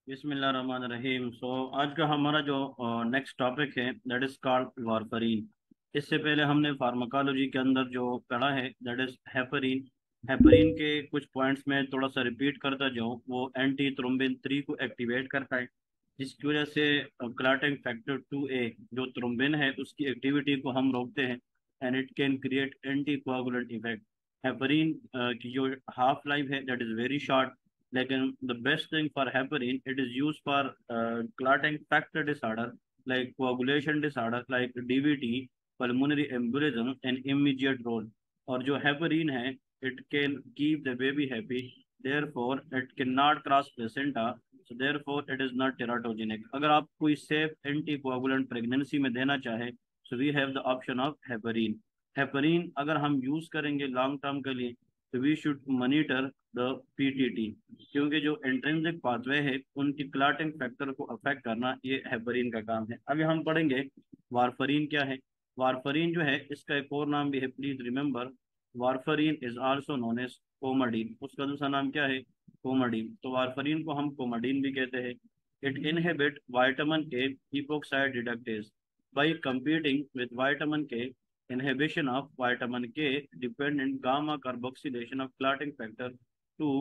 बिस्मिल्लाहिर्रहमानिर्रहीम। आज का हमारा जो नेक्स्ट टॉपिक है दैट इज कॉल्ड वारफरीन। इससे पहले हमने फार्माकोलॉजी के अंदर जो पढ़ा है दैट इज हेपरीन। हेपरीन के कुछ पॉइंट्स में थोड़ा सा रिपीट करता जाऊँ। वो एंटी थ्रोम्बिन 3 को एक्टिवेट करता है, जिसकी वजह से क्लॉटिंग फैक्टर 2A जो थ्रोम्बिन है उसकी एक्टिविटी को हम रोकते हैं, and it can create anticoagulant effect. Heparin की जो हाफ लाइफ है दैट इज वेरी शॉर्ट, लेकिन the best thing for heparin, it is used for clotting factor disorder like coagulation disorder like DVT, pulmonary embolism and immediate role। और जो heparin है it can keep the baby happy, therefore it cannot cross placenta, so therefore it is not teratogenic। अगर आप कोई safe anticoagulant pregnancy में देना चाहे so we have the option of heparin। हेपरीन अगर हम यूज करेंगे लॉन्ग टर्म के लिए तो we should monitor the PTT, क्योंकि जो इंट्रिंसिक पाथवे है उनकी क्लॉटिंग फैक्टर को अफेक्ट करना ये हेपरीन का काम है। अभी हम पढ़ेंगे वारफरीन क्या है। वारफरीन जो है इसका एक और नाम भी है, please remember, warfarin is also known as Coumadin. उसका दूसरा नाम क्या है? कोमाडीन। तो वारफरीन को हम कोमाडीन भी कहते हैं। It inhibit vitamin K epoxide reductase by competing with vitamin K। inhibition of vitamin K dependent gamma carboxylation of clotting factor 2,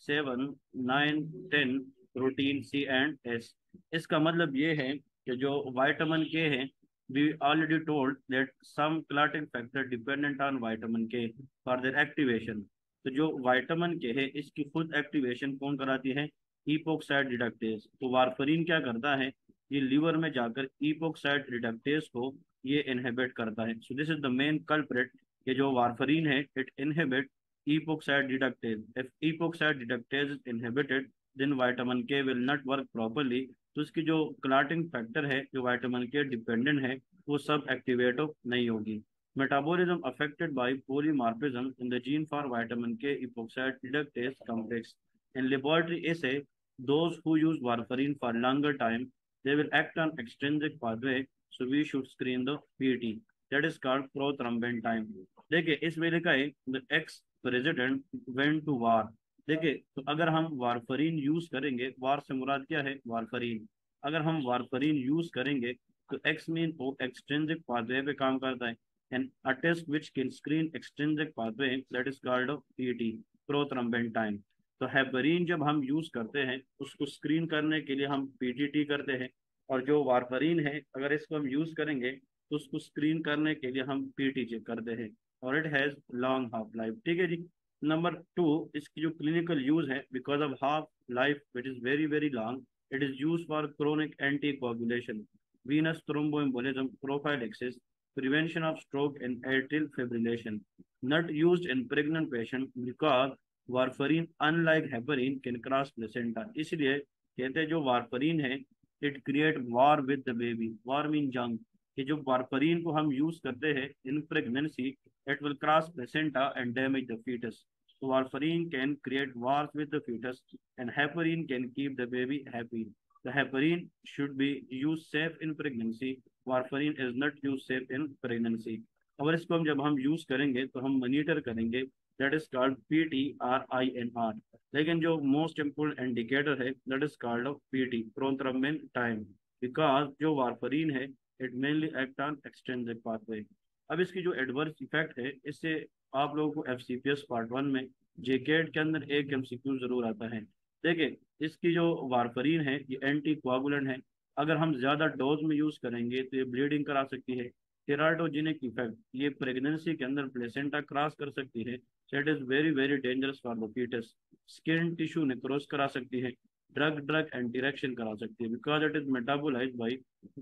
7, 9, 10 protein C and S। इसका मतलब ये है कि जो विटामिन के है, we already told that some clotting factor dependent on vitamin K for their activation। तो जो विटामिन के है इसकी खुद एक्टिवेशन कौन कराती है? Epoxide reductase. तो वारफरीन क्या करता है? ये लीवर में जाकर इपोक्साइड रिडक्टेज को ये इनहिबिट करता है। So this is the main culprit. ये जो वारफरीन है it inhibit epoxide reductase। if epoxide reductase is inhibited then vitamin K will not work properly। तो इसकी जो क्लॉटिंग फैक्टर है जो विटामिन के डिपेंडेंट है वो सब एक्टिवेट नहीं होगी। Metabolism affected by polymorphism in the gene for vitamin K epoxide reductase complex। in laboratory assay those who use warfarin for longer time they will act on extrinsic pathway, so we should screen the PT, that is called prothrombin time। देखिए इस वेले का है the ex president went to war. देखिए तो अगर हम वारफरीन use करेंगे, वार से मुराद क्या है? वारफरीन। अगर हम वारफरीन यूज करेंगे तो एक्स मीन वो एक्सट्रिंसिक पाथवे पे काम करता है, and a test which can screen extrinsic pathway that is called PT, prothrombin time. तो हेपरीन जब हम यूज करते हैं उसको स्क्रीन करने के लिए हम पीटीटी करते हैं, और जो वारफरीन है अगर इसको हम यूज करेंगे तो उसको स्क्रीन करने के लिए हम पीटीटी करते हैं, और it has long half life. ठीक है जी। नंबर टू, इसकी जो क्लिनिकल यूज है, because of half life which is very very long, it is use for chronic anticoagulation, venous thromboembolism prophylaxis, prevention of stroke and atrial fibrillation। not used in pregnant patient because warfarin unlike heparin can cross placenta। इसलिए कहते हैं जो वारफरीन है it create war with the baby. War mean जंग। कि जो वारफरीन को हम यूज करते हैं in pregnancy it will cross placenta and damage the fetus। So warfarin can create wars with the fetus, and heparin can keep the baby happy। The heparin should be used safe in pregnancy। Warfarin is not used safe in pregnancy। और इसको हम जब हम use करेंगे तो हम monitor करेंगे, that is called PTRINR। लेकिन जो मोस्ट इम्पोर्टेंट इंडिकेटर है that is called PT, prothrombin time, because जो वारफरीन है it mainly act on extensive pathway. अब इसकी जो एडवर्स इफेक्ट है इससे आप लोगों को FCPS पार्ट 1 में जेकेट के अंदर एक MCQ जरूर आता है। देखिए इसकी जो वारफरीन है ये एंटी कोआगुलेंट है। अगर हम ज्यादा डोज में यूज करेंगे तो ये ब्लीडिंग करा सकती है। टेराटोजेनिक इफेक्ट, ये प्रेगनेंसी के अंदर प्लेसेंटा क्रॉस कर सकती है, so it is very very dangerous for the fetus। Skin tissue necrose करा सकती है, ड्रग ड्रग इंटरेक्शन करा सकती है, because it is metabolised by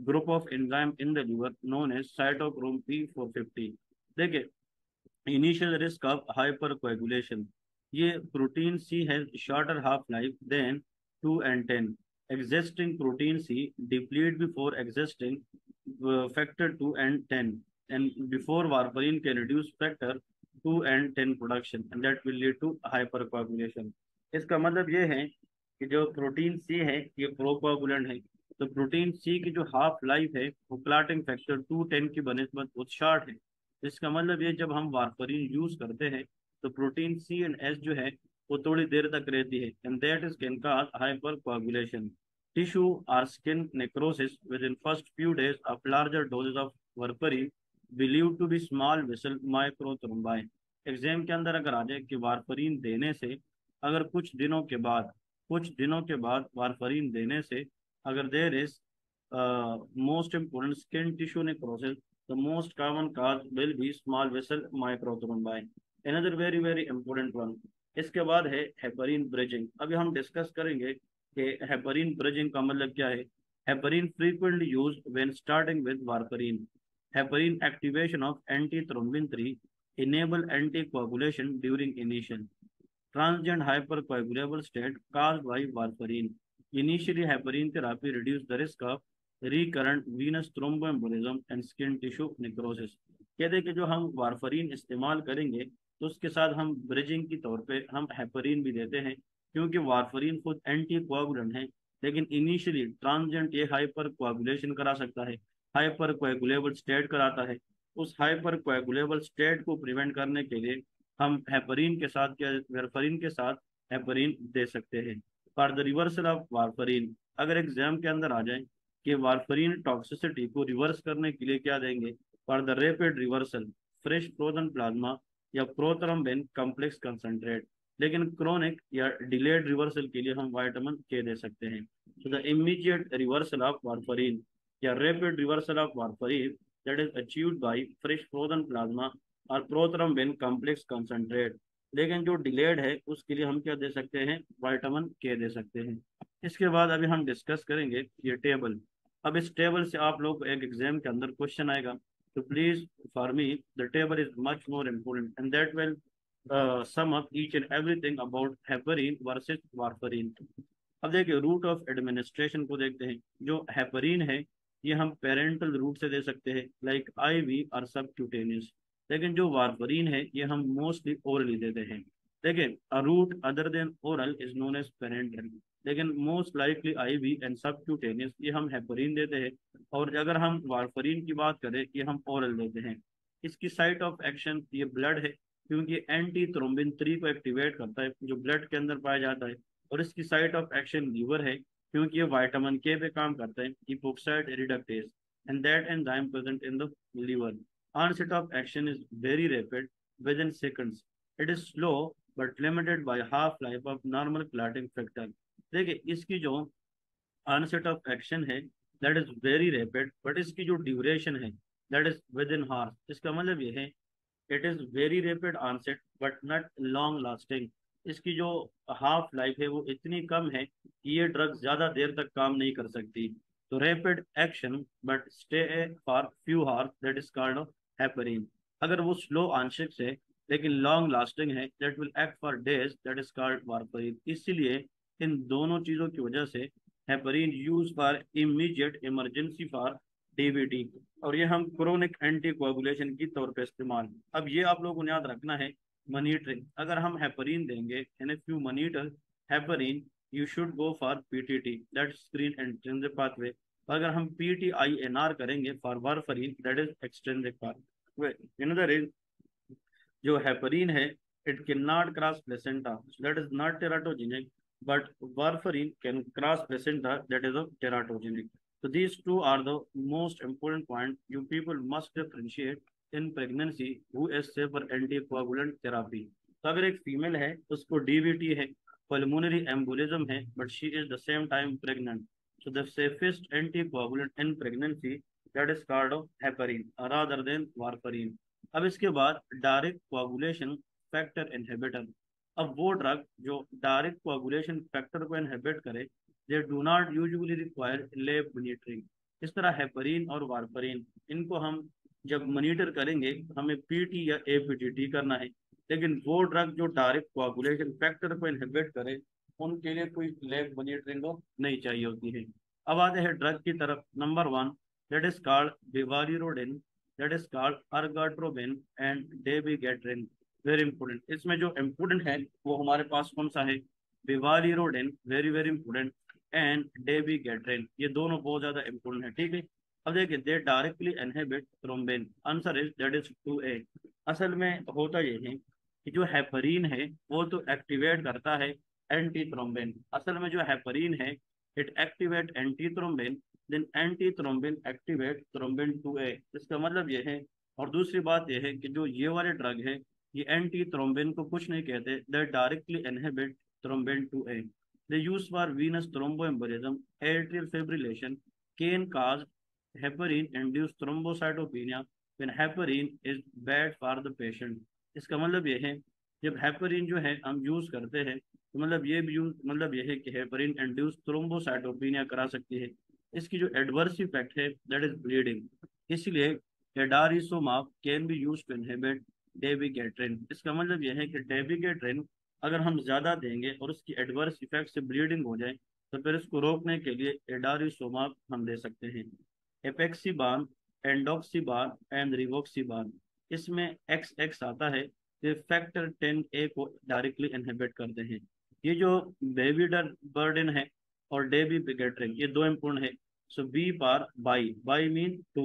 group of enzyme in the liver known as cytochrome P450। देखिए initial risk of hypercoagulation, ये protein C has shorter half life than 2 and 10। Existing protein C deplete before existing factor 2 and 10, and before warfarin can reduce factor 2 and 10 production, and that will lead to hypercoagulation। इसका मतलब ये है कि जो protein C है ये प्रोकोगुलेंट है। तो प्रोटीन सी की जो हाफ लाइफ है वो क्लॉटिंग फैक्टर 210 की बनस्बत बहुत शॉर्ट है। इसका मतलब ये जब हम वारफरीन यूज करते हैं तो प्रोटीन C and S जो है वो थोड़ी देर तक रहती है, and that is can cause hypercoagulation. tissue or skin necrosis within first few days of larger doses of warfarin believed to be small vessel microthrombi। Exam के अंदर अगर आ जाए कि वारफरीन देने से अगर कुछ दिनों के बाद वारफरीन देने से अगर there is most important skin tissue necrosis, the most common cause will be small vessel microthrombi। Another very very important one। इसके बाद है हेपरिन ब्रिजिंग। अभी हम डिस्कस करेंगे कि हेपरिन ब्रिजिंग का मतलब क्या है। Heparin frequently used when starting with warfarin। heparin activation of antithrombin 3 enable anticoagulation during initial transient hypercoagulable state caused by warfarin। Initially, heparin therapy reduced the risk of recurrent venous thromboembolism and skin tissue necrosis। कहते हैं कि जो हम वारफरीन इस्तेमाल करेंगे तो उसके साथ हम ब्रिजिंग की तौर पे हम हेपरीन भी देते हैं, क्योंकि वारफरीन खुद एंटी कोआगुलेंट है, लेकिन इनिशियली ट्रांजिएंट ये हाइपर कोआगुलेशन करा सकता है, हाइपर कोएगुलेबल स्टेट कराता है। उस हाइपर कोएगुलेबल स्टेट को प्रिवेंट करने के लिए हम हेपरीन के साथ क्या वारफरीन के साथ हेपरीन दे सकते हैं। फॉर द रिवर्सल ऑफ वारफरीन, अगर एग्जाम के अंदर आ जाए कि वारफरीन टॉक्सिसिटी को रिवर्स करने के लिए क्या देंगे, for the rapid reversal fresh frozen plasma या प्रोथ्रम्बिन कॉम्प्लेक्स कंसंट्रेट। लेकिन क्रोनिक या डिलेड रिवर्सल के लिए हम विटामिन के दे सकते हैं। तो the immediate reversal of warfarin या rapid reversal of warfarin that is achieved by fresh frozen plasma और प्रोथ्रम्बिन कॉम्प्लेक्स कंसंट्रेट। लेकिन जो डिलेड है उसके लिए हम क्या दे सकते हैं, विटामिन के दे सकते हैं। इसके बाद अभी हम डिस्कस करेंगे ये टेबल। अब इस टेबल से आप लोग एक एग्जाम के अंदर क्वेश्चन आएगा, तो please for me the table is much more important and that will sum up each and everything about heparin versus warfarin. अब देखिए रूट ऑफ एडमिनिस्ट्रेशन को देखते हैं। जो हेपरीन है ये हम पेरेंटल रूट से दे सकते हैं लाइक आईवी और सबक्यूटेनियस, लेकिन जो वारफरीन है ये हम मोस्टली ओरली देते हैं। देखिए a route other than oral is known as parenteral, लेकिन most likely IV and subcutaneous ये हम हेपरीन देते हैं। और अगर हम वारफरीन की बात करें ये हम ओरल देते हैं। इसकी साइट ऑफ एक्शन ये ब्लड है, क्योंकि एंटी थ्रोम्बिन 3 को एक्टिवेट करता है जो ब्लड के अंदर पाया जाता है। और इसकी साइट ऑफ एक्शन लीवर है, क्योंकि ये विटामिन के पे काम करता है, epoxide reductase, and that enzyme present in the liver. onset of action is very rapid within seconds। it is slow but limited by half life of normal clotting factor। देखिए इसकी जो onset of action है that is very rapid, but इसकी जो duration है that is within hours। इसका मतलब ये है it is very rapid onset but not long lasting. इसकी जो हाफ लाइफ है वो इतनी कम है कि ये ड्रग ज्यादा देर तक काम नहीं कर सकती। तो rapid action but stay for few hours that is called heparin. अगर वो स्लो आंशिक से लेकिन लॉन्ग लास्टिंग है that will act for days that is called warfarin. इसीलिए इन दोनों चीजों की वजह से heparin use for immediate emergency for DVT, और ये हम क्रोनिक एंटी कोagulation की तौर पे इस्तेमाल। अब ये आप लोगों को याद रखना है मॉनिटरिंग। अगर हम हेपरीन देंगे in a few monitor heparin you should go for PTT that screen intrinsic pathway. अगर हम पीटीआईएनआर करेंगे for warfarin that is extrinsic pathway. In the जो हेपरीन है it can not cross placenta that is not teratogenic, but warfarin can cross placenta that is of teratogenic। So these two are the most important point you people must differentiate in pregnancy who is safe for anticoagulant therapy। तो अगर एक female है उसको DVT है, pulmonary embolism है, but she is the same time pregnant, so the safest anticoagulant in pregnancy that is called heparin rather than warfarin। अब इसके बाद डायरेक्ट कोagulation फैक्टर इनहिबिटर। अब वो ड्रग जो डायरेक्ट कोagulation फैक्टर को इनहिबिट करे they do not usually require lab monitoring. इस तरह हेपरीन और वारफरीन इनको हम जब मॉनिटर करेंगे हमें पीटी या एपीटीटी करना है, लेकिन वो ड्रग जो डायरेक्ट कोagulation फैक्टर को इनहिबिट करे उनके लिए कोई लैब मॉनिटरिंग नहीं चाहिए होती है। अब आते हैं ड्रग की तरफ। Number 1 that is called bivalirudin, that is called argatroban and dabigatran. Very important. इसमें जो इम्पोर्टेंट है वो हमारे पास कौन सा है, बेवालिरोडिन वेरी वेरी इंपॉर्टेंट, एंड डेबिगेट्रिन, ये दोनों बहुत ज्यादा इंपॉर्टेंट है। ठीक है। अब देखिए दे directly inhibit thrombin. Answer is that is 2A। असल में होता ये है कि जो हेपरीन है वो तो एक्टिवेट करता है एंटी थ्रोम्बिन। असल में जो हेपरीन है it activate anti thrombin, then anti thrombin activate thrombin 2A। इसका मतलब ये है। और दूसरी बात ये है कि जो ये वाले ड्रग है, ये एंटी थ्रोम्बिन को कुछ नहीं कहते, दे directly inhibit thrombin 2A। They use for Venus thromboembolism, atrial fibrillation, can cause heparin induce thrombocytopenia when heparin is bad for the patient. इसका मतलब ये है, जब हेपरिन जो है हम यूज करते हैं, तो मतलब ये भी यूज मतलब ये है कि हेपरिन इंड्यूस थ्रोम्बोसाइटोपेनिया करा सकती है। इसकी जो एडवर्स इफेक्ट है दैट इज ब्लीडिंग। इसलिए idarucizumab can be use to inhibit dabigatran. इसका मतलब यह है कि डेबिगेट्रिन अगर हम ज्यादा देंगे और उसकी एडवर्स इफेक्ट से ब्लीडिंग हो जाए, तो फिर इसको रोकने के लिए एडारिसोमाब हम दे सकते हैं। एपेक्सीबान, एंडोक्सीबान एंड रिवोक्सीबान, इसमें एक्स एक्स आता है, ये फैक्टर 10A को डायरेक्टली इनहिबिट करते हैं। ये जो बेबी बर्डन है और डेबी बिगेट्रिन, ये दो इम्पोर्टेंट है। सो बी पर bi, bi mean two,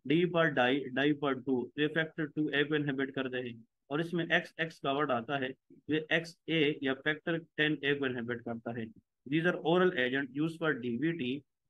D पर डाई, डाई पर टू, ये फैक्टर 2A को इनहिबिट करते हैं। और इसमें एक्स एक्स का वर्ड आता है, ये XA या फैक्टर 10A को इनहिबिट करता है। These are oral agent use for DVT,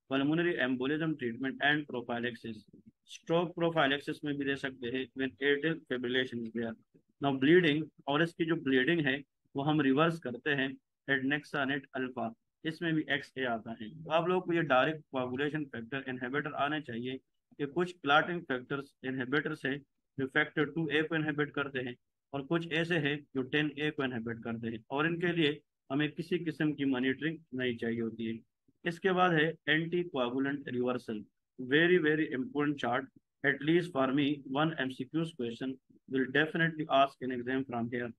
pulmonary embolism treatment and prophylaxis. Stroke prophylaxis में भी दे सकते हैं when atrial fibrillation is there. Now bleeding, और इसकी जो ब्लीडिंग है वो हम रिवर्स करते हैं एडनेक्सानेट अल्फा, इसमें भी XA आता है। तो आप लोग को ये डायरेक्ट कोagulation फैक्टर इनहिबिटर आने चाहिए कि कुछ क्लॉटिंग फैक्टर्स इनहिबिटर्स है जो फैक्टर 2A को इनहिबिट करते हैं, और कुछ ऐसे हैं जो 10A को इनहिबिट करते हैं, और इनके लिए हमें किसी किस्म की मॉनिटरिंग नहीं चाहिए होती है। इसके बाद है anticoagulant reversal, very very important chart, at least for me one MCQ question will definitely ask in exam from here.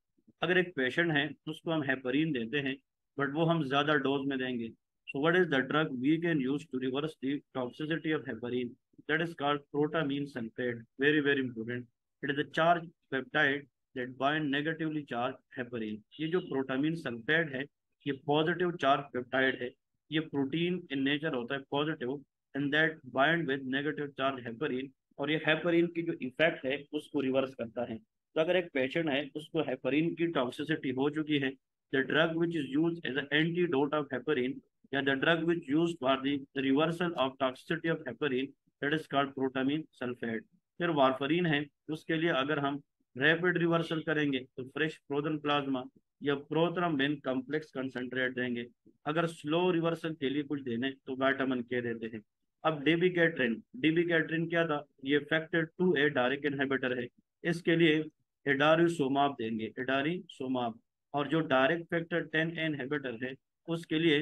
अगर एक पेशेंट है उसको हम हेपरीन देते हैं, बट वो हम ज्यादा डोज में देंगे, so what is the drug we can use to reverse the toxicity of heparin? That is called protamine sulphate, very very important. It is the charge peptide that bind negatively charge heparin. ये जो protamine sulphate है, ये positive charge peptide है। ये protein इन nature होता है positive, and that bind with negative charge heparin, और ये हेपरीन की जो इफेक्ट है उसको रिवर्स करता है। तो अगर एक पेशेंट है उसको हेपरीन की टॉक्सिसिटी हो चुकी है, the drug which is use as an antidote of heparin, या the drug which use for the reversal of toxicity of heparin, that is called protamine sulphate. फिर वारफरीन है, उसके लिए अगर हम रैपिड रिवर्सल करेंगे तो फ्रेश फ्रोजन प्लाज्मा या प्रोथ्रम्बिन कॉम्प्लेक्स कंसंट्रेट देंगे। अगर स्लो रिवर्सल के लिए कुछ देने तो विटामिन के देते हैं। अब डेबिगेट्रिन, डेबिगेट्रिन क्या था? ये फैक्टर 2A डायरेक्ट इनहिबिटर है। इसके लिए एडारिसोमाब देंगे, एडारिसोमाब। और जो डायरेक्ट फैक्टर 10A इनहिबिटर है उसके लिए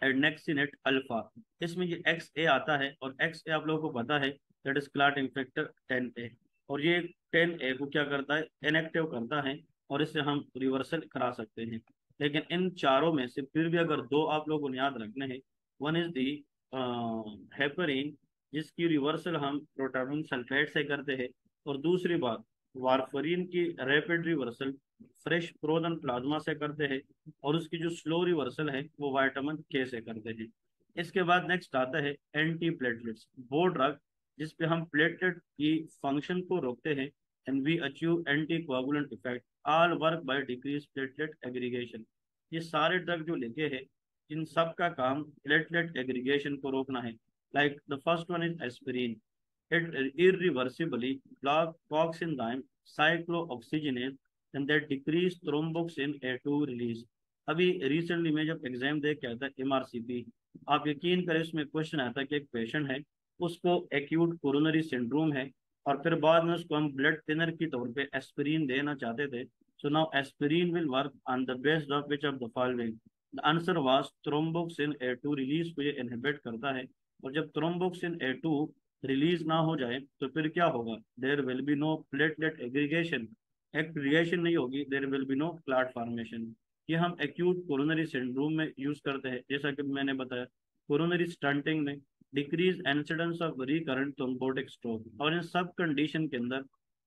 एडनेक्सिनेट अल्फा। इसमें ये XA आता है, और XA आप लोगों को पता है that is clotting factor 10A। और ये 10A को क्या करता है? इनएक्टिव करता है, और इससे हम रिवर्सल करा सकते हैं। लेकिन इन चारों में से फिर भी अगर दो आप लोगों को याद रखने हैं, वन इज दी हेपरिन, जिसकी रिवर्सल हम प्रोटामिन सल्फेट से करते हैं, और दूसरी बात वारफरीन की rapid reversal fresh frozen plasma से करते हैं, और उसकी जो स्लो रिवर्सल है वो विटामिन के से करते हैं। इसके बाद नेक्स्ट आता है एंटी प्लेटलेट्स, वो ड्रग जिस पे हम प्लेटलेट की फंक्शन को रोकते हैं, and we achieve anticoagulant effect, all work by decrease platelet aggregation. ये सारे ड्रग जो लिखे हैं, इन सब का काम प्लेटलेट एग्रीगेशन को रोकना है। Like the first one is aspirin, it irreversibly block COX enzyme cyclooxygenase and that decrease thromboxane A2 release। अभी रिसेंटली मैं जब एग्जाम दे के आया था MRCP, आप यकीन करें उसमें क्वेश्चन आया था कि एक पेशेंट है, उसको एक्यूट कोरोनरी सिंड्रोम है, और फिर बाद में उसको हम ब्लड थिनर की तौर पे एस्पिरिन देना चाहते थे। So now aspirin will work on the based of which of the following? The answer was thromboxane A2 release को ये इनहिबिट करता है। और जब थ्रोम्बोक्सिन A2 रिलीज ना हो जाए तो फिर क्या होगा? There will be no platelet aggregation, aggregation नहीं होगी, there will be no clot formation. ये हम एक्यूट कोरोनरी सिंड्रोम में यूज करते हैं, जैसा कि मैंने बताया कोरोनरी स्टंटिंग में, decrease incidence of recurrent thrombotic stroke. और इन सब कंडीशन के अंदर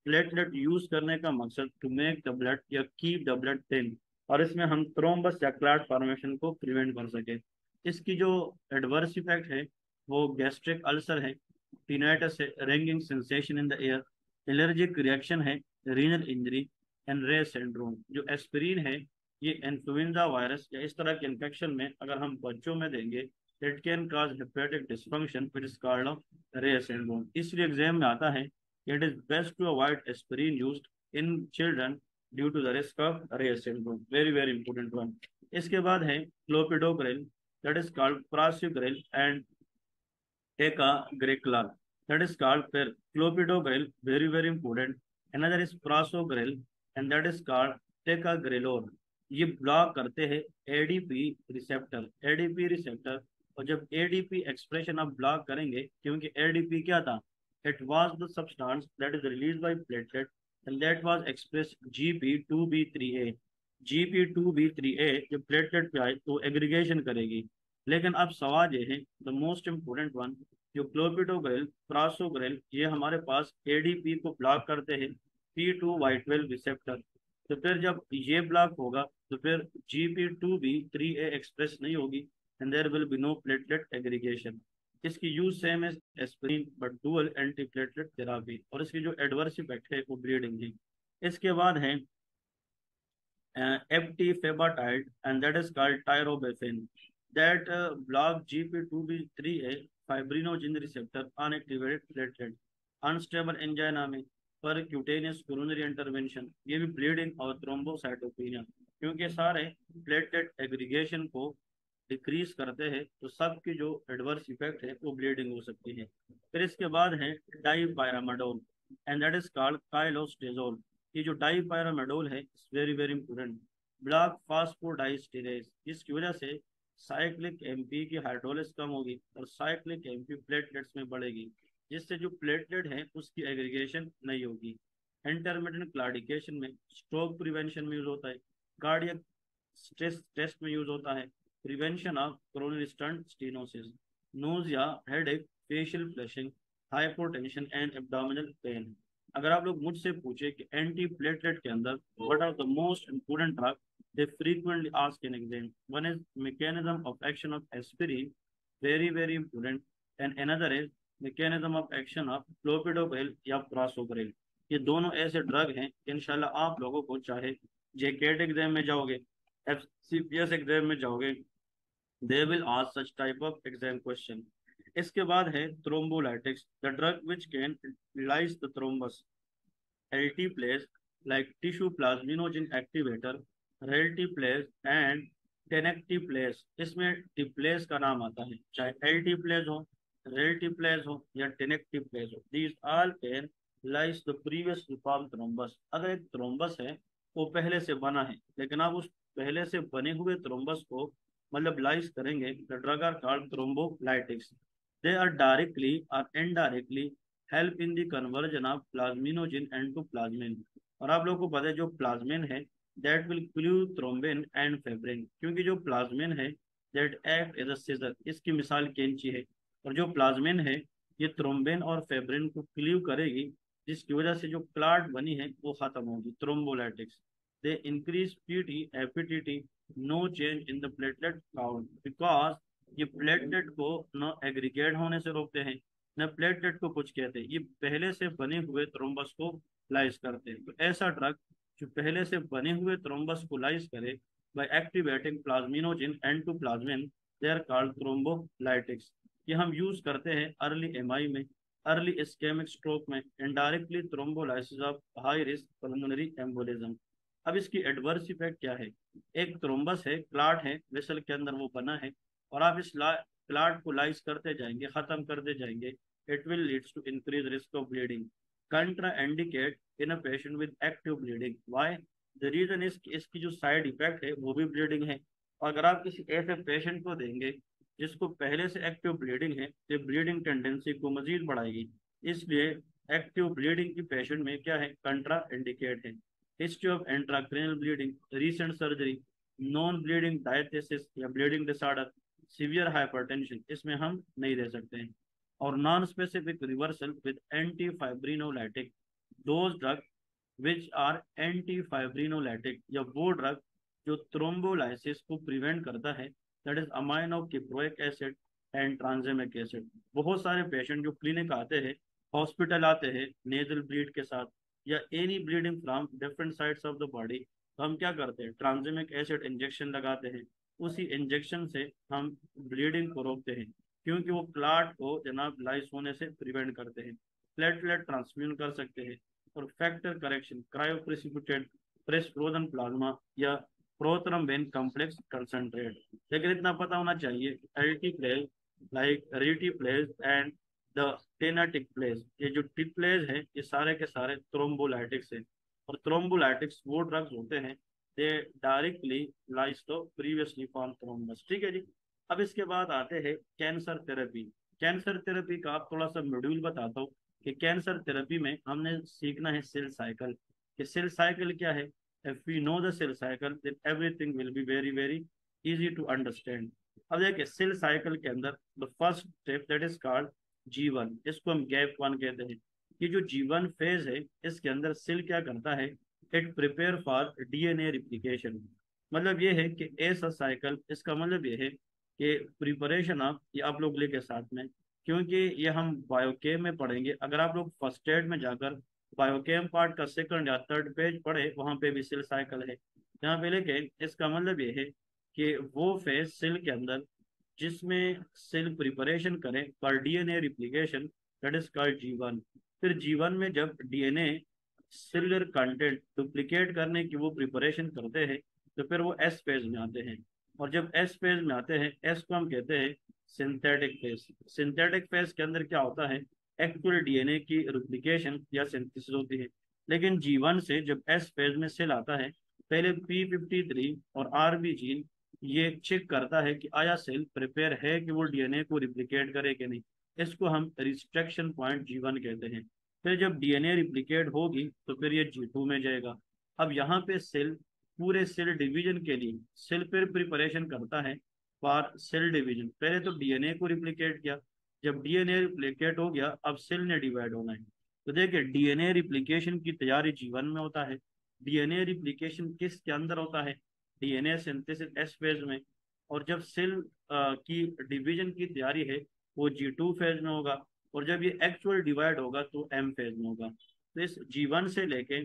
प्लेटलेट यूज करने का मकसद टू मेक द ब्लड या कीप द ब्लड थिन, और इसमें हम थ्रोम्बस या क्लॉट फॉर्मेशन को प्रिवेंट कर सके। इसकी जो एडवर्स इफेक्ट है वो गैस्ट्रिक अल्सर है, tinnitus है, ringing sensation in the air, allergic reaction है, रीनल इंजरी एंड रे सिंड्रोम। जो एस्पिरिन है, ये इन्फ्लुएंजा वायरस या इस तरह के इन्फेक्शन में अगर हम बच्चों में देंगे that can cause hepatic dysfunction which is called of Reye syndrome. इसलिए एग्जाम में आता है कि it is best to avoid aspirin used in children due to the risk of Reye syndrome. Very very important one. इसके बाद है clopidogrel, that is called prasugrel and ticagrelor, that is called per clopidogrel, very very important. Another is prasugrel and that is called tecagrelor। ये block करते हैं ADP receptor, ADP receptor. और जब ADP expression आप block करेंगे, क्योंकि ADP क्या था, it was the substance that is release by platelet and that was express GP2B3A। GP2B3A जब प्लेटलेट पे आए तो एग्रीगेशन करेगी। लेकिन अब सवाल ये है, द मोस्ट इम्पोर्टेंट वन, जो क्लोपिडोग्रेल प्रासोग्रेल ये हमारे पास एडीपी को ब्लॉक करते हैं P2Y12 रिसेप्टर। तो फिर जब ये ब्लॉक होगा तो फिर GP2B3A एक्सप्रेस नहीं होगी and there will be no platelet aggregation. इसकी use same as aspirin but dual antiplatelet therapy, और इसकी जो एडवर्स इफेक्ट है वो ब्लीडिंग है। इसके बाद है eptifibatide and that is called tyrobephin that block GP2B3A fibrinogen receptor unactivated platelet, unstable angina में percutaneous coronary intervention, ये भी ब्लीडिंग और थ्रोम्बोसाइटोपेनिया, क्योंकि सारे प्लेटलेट एग्रीगेशन को डिक्रीज करते हैं तो सबकी जो एडवर्स इफेक्ट है वो ब्लीडिंग हो सकती है। फिर इसके बाद है dipyridamole and that is called cilostazol. ये जो डाइपायरामाडोल है it's very very important, block phosphodiesterase, जिसकी वजह से साइक्लिक एमपी की हाइड्रोलिस कम होगी और साइक्लिक एमपी प्लेटलेट्स में बढ़ेगी, जिससे जो प्लेटलेट है उसकी एग्रीगेशन नहीं होगी। इंटरमिटेंट क्लाउडिकेशन में, स्ट्रोक प्रिवेंशन में यूज होता है, कार्डियक स्ट्रेस टेस्ट में यूज होता है, prevention of coronary stunt stenosis, nausea, headache, facial flushing, hypotension and abdominal pain. अगर आप लोग मुझसे पूछे कि एंटी प्लेटलेट के अंदर what are the most important drug, they frequently ask in exam, one is mechanism of action of aspirin, very very important, and another is mechanism of action of clopidogrel या prasugrel। ये दोनों ऐसे drug हैं इंशाल्लाह आप लोगों को, चाहे जेकेट एग्जाम में जाओगे, FCPS एग्जाम में जाओगे, they will ask such type of exam question. इसके बाद है thrombolytics, the drug which can lyse the thrombus, LTplase, like tissue plasminogen activator, reltiplase and tenecteplase। इसमें टिप्लेस का नाम आता है, चाहे LTplase हो, reltiplase हो या tenecteplase हो, these all can lyse the previously formed thrombus। अगर एक थ्रोम्बस है वो पहले से बना है, लेकिन आप उस पहले से बने हुए थ्रोम्बस को मतलब लाइस करेंगे, the drug are called thrombolytics. They are directly और indirectly help in the conversion of plasminogen and to plasmin. और आप लोगों को पता है जो प्लाज्मिन है that will cleave thrombin and fibrin, क्योंकि जो प्लाज्मिन है that act as a scissor, इसकी मिसाल कैंची है, और जो प्लाज्मिन है ये थ्रोम्बिन और फेब्रिन को क्ल्यू करेगी, जिसकी वजह से जो क्लाट बनी है वो खत्म होगी, thrombolytics. They increase PT APTT, no change in the platelet count, because ये प्लेटलेट को न एग्रीगेट होने से रोकते हैं न प्लेटलेट को कुछ कहते हैं, ये पहले से बने हुए थ्रोम्बस को लाइस करते हैं। तो ऐसा ड्रग जो पहले से बने हुए थ्रोम्बस को लाइस करे by activating plasminogen and to plasmin, they are called thrombolytics. ये हम यूज करते हैं अर्ली एमआई में, अर्ली इस्केमिक स्ट्रोक में, indirectly thrombolysis of high risk pulmonary embolism. अब इसकी एडवर्स इफेक्ट क्या है, एक थ्रोम्बस है, क्लाट है वेसल के अंदर वो बना है, और आप इस क्लाट को लाइस करते जाएंगे, खत्म करते जाएंगे, it will leads to increase risk of bleeding, contraindicate in a patient with active bleeding। why? the reason is कि इसकी जो साइड इफेक्ट है वो भी ब्लीडिंग है, और अगर आप किसी ऐसे पेशेंट को देंगे जिसको पहले से एक्टिव ब्लीडिंग है तो ब्लीडिंग टेंडेंसी को मजीद बढ़ाएगी। इसलिए एक्टिव ब्लीडिंग की पेशेंट में क्या है, कंट्रा इंडिकेट है। History of intracranial bleeding, recent surgery, non bleeding diathesis या ब्लीडिंग डिसऑर्डर, सीवियर हाइपरटेंशन, इसमें हम नहीं दे सकते हैं। और non specific reversal with antifibrinolytic, those drug which are antifibrinolytic, या वो ड्रग जो थ्रोम्बोलाइसिस को प्रिवेंट करता है, that is amino caproic acid and tranexamic acid. बहुत सारे पेशेंट जो क्लिनिक आते हैं, हॉस्पिटल आते हैं नेजल ब्लीड के साथ या any bleeding from different sides of the body, तो हम क्या करते हैं, ट्रांजेमिक एसिड इंजेक्शन लगाते हैं, उसी इंजेक्शन से हम ब्लीडिंग को रोकते हैं, क्योंकि वो क्लाट को जनाब लाइस होने से प्रिवेंट करते हैं, प्लेटलेट ट्रांसफ्यूजन कर सकते हैं, और factor correction, cryoprecipitate fresh frozen plasma या प्रोथ्रम्बिन कॉम्प्लेक्स कंसंट्रेट। लेकिन इतना पता होना चाहिए alteplase like reteplase and the tenecteplase, ये जो टिप्लेज है ये सारे के सारे थ्रोम्बोलाइटिक्स है, और थ्रोम्बोलाइटिक्स वो ड्रग्स होते हैं दे directly lies the previously form thrombus. ठीक है जी। अब इसके बाद आते हैं कैंसर थेरेपी। कैंसर थेरेपी का आप थोड़ा सा मॉड्यूल बताता हूँ कि कैंसर थेरेपी में हमने सीखना है सेल साइकिल, कि सेल साइकिल क्या है। If we know the cell cycle then everything will be very very easy to understand. अब देखिए सेल साइकिल के अंदर the first step that is called G1, इसको हम गैप वन कहते हैं। ये जो G1 फेज है इसके अंदर सेल क्या करता है, it prepare for DNA replication. मतलब ये है कि ऐसा साइकिल, इसका मतलब ये है कि प्रिपरेशन ऑफ, ये आप लोग लेके साथ में, क्योंकि ये हम बायोकेम में पढ़ेंगे। अगर आप लोग फर्स्ट एड में जाकर बायोकेम पार्ट का सेकंड या थर्ड पेज पढ़े, वहां पे भी सेल साइकिल है यहाँ पे। लेकिन इसका मतलब ये है कि वो फेज सेल के अंदर जिसमें सेल प्रिपरेशन करें for DNA replication, that is called G1। फिर G1 में जब डीएनए सेलुलर कंटेंट डुप्लीकेट करने की वो प्रिपरेशन करते हैं, तो फिर वो एस फेज में आते हैं। और जब एस फेज में आते हैं, एस को हम कहते हैं सिंथेटिक फेज। सिंथेटिक फेज के अंदर क्या होता है, एक्चुअल डीएनए की रिप्लिकेशन या सिंथेसिस होती है। लेकिन G1 से जब एस फेज में सेल आता है, पहले P53 और आरबी जीन ये चेक करता है कि आया सेल प्रिपेयर है कि वो डीएनए को रिप्लिकेट करे कि नहीं। इसको हम रिस्ट्रक्शन पॉइंट G1 कहते हैं। फिर जब डीएनए रिप्लिकेट होगी तो फिर ये G2 में जाएगा। अब यहाँ पे सेल पूरे सेल डिवीजन के लिए सेल फिर प्रिपरेशन करता है फॉर सेल डिवीजन। पहले तो डीएनए को रिप्लिकेट किया, जब डीएनए रिप्लिकेट हो गया अब सेल ने डिवाइड होना है। तो देखिए डीएनए रिप्लिकेशन की तैयारी G1 में होता है। डीएनए रिप्लिकेशन किसके अंदर होता है, डीएनए सिंथेसिस एस फेज में। और जब सेल की डिवीजन की तैयारी है वो G2 फेज में होगा। और जब ये एक्चुअल डिवाइड होगा तो एम फेज में होगा। तो इस G1 से लेके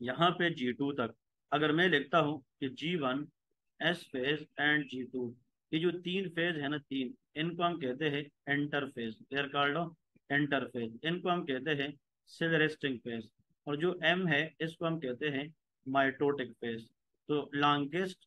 यहाँ पे G2 तक अगर मैं लिखता हूँ कि G1 S phase and G2, ये जो तीन फेज है ना, तीन, इनको हम कहते हैं interphase, they're called interphase. इनको हम कहते हैं सेल रेस्टिंग फेज। और जो एम है इसको हम कहते हैं माइटोटिक फेज। तो longest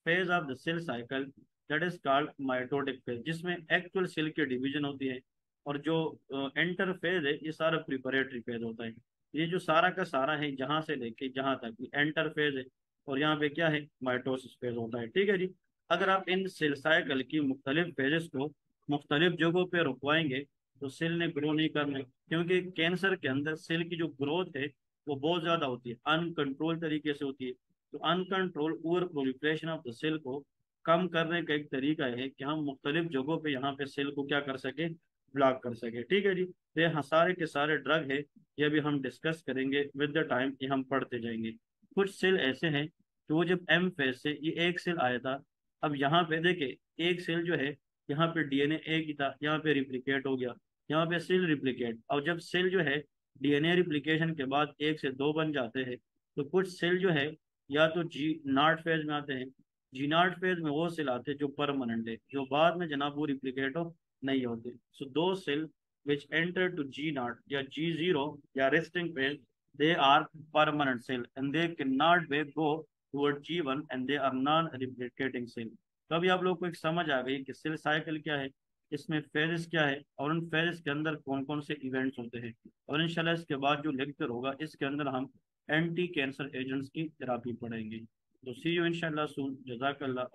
phase of the cell cycle that is called mitotic phase, जिसमें एक्चुअल सेल की डिवीजन होती है। और जो एंटर फेज है ये सारा प्रिपरेटरी फेज होता है। ये जो सारा का सारा है जहां से लेके जहां तक एंटर फेज है, और यहाँ पे क्या है, माइटोसिस फेज होता है। ठीक है जी। अगर आप इन सेल साइकिल की मुख्तलिफ फेजेस को मुख्तलिफ जगहों पे रुकवाएंगे तो सेल ने ग्रो नहीं करना, क्योंकि कैंसर के अंदर सेल की जो ग्रोथ है वो बहुत ज्यादा होती है, अनकंट्रोल तरीके से होती है। तो uncontrol over proliferation of the cell को कम करने का एक तरीका है कि हम मुख्तलिफ जगहों पे यहाँ पे सेल को क्या कर सके, ब्लॉक कर सके। ठीक है जी। तो ये सारे के सारे ड्रग है, ये भी हम डिस्कस करेंगे विद द टाइम, ये हम पढ़ते जाएंगे। कुछ सेल ऐसे हैं कि वो जब एम फेज से ये एक सेल आया था, अब यहाँ पे देखे एक सेल जो है, यहाँ पे डीएनए एक ही था, यहाँ पे रिप्लिकेट हो गया, यहाँ पे सेल रिप्लिकेट। और जब सेल जो है डीएनए रिप्लिकेशन के बाद एक से दो बन जाते हैं, तो कुछ सेल जो है या तो जी नाट फेज में आते हैं। जी नाट फेज में वो सेल आते हैं जो परमानेंट है, जो बाद में जनाब वो रिप्लिकेट हो नहीं होते। सो दो सेल विच एंटर टू जी नाट या G0 या resting phase, they are permanent cell and they cannot be go toward G1 and they are non-replicating cell। तो अभी आप लोग को एक समझ आ गई कि सेल साइकिल क्या है, इसमें फेजेस क्या है, और उन फेजेस के अंदर कौन कौन से इवेंट्स होते हैं। और इंशाल्लाह इसके बाद जो लेक्चर होगा इसके अंदर हम एंटी कैंसर एजेंट्स की थेरापी पढ़ेंगे। तो सी यू इंशाल्लाह सून। जज़ाकल्लाह।